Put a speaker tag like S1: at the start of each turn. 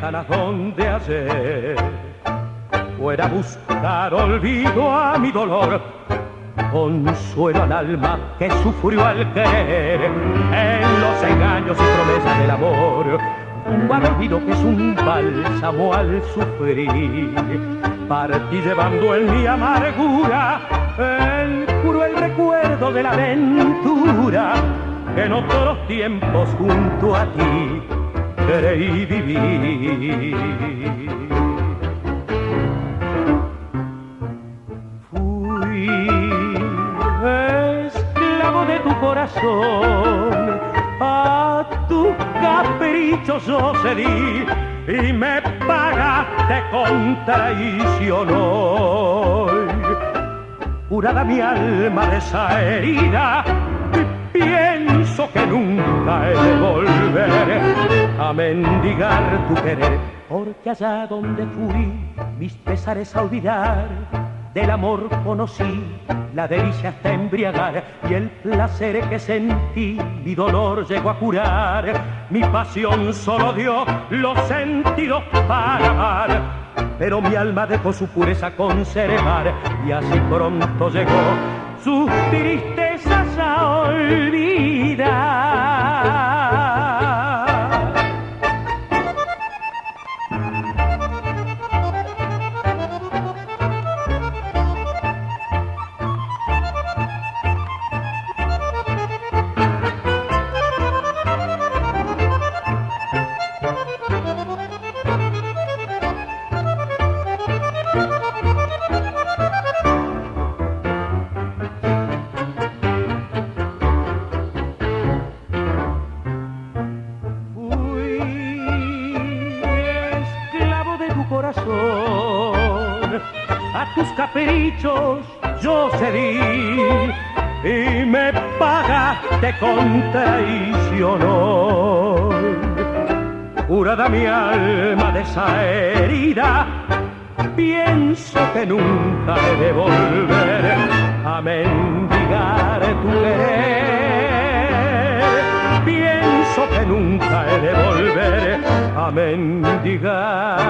S1: lejanas donde ayer fuera a buscar olvido a mi dolor, consuelo al alma que sufrió al querer en los engaños y promesas del amor. Un vago olvido que es un bálsamo al sufrir. Partí llevando en mi amargura el cruel recuerdo de la aventura que en otros tiempos junto a ti creí vivir. Esclavo de tu corazón, a tus caprichos yo cedí y me pagaste con traición hoy. Curada mi alma de esa herida, pienso que nunca he de volver a mendigar tu querer, porque allá donde fui mis pesares a olvidar, del amor conocí la delicia hasta embriagar, y el placer que sentí mi dolor llegó a curar. Mi pasión solo dio los sentidos para amar, pero mi alma dejó su pureza conservar, y así pronto llegó sus tristezas a olvidar. A tus caprichos yo cedí y me pagaste con traición hoy. Curada mi alma de esa herida, pienso que nunca he de volver a mendigar tu querer. Pienso que nunca he de volver a mendigar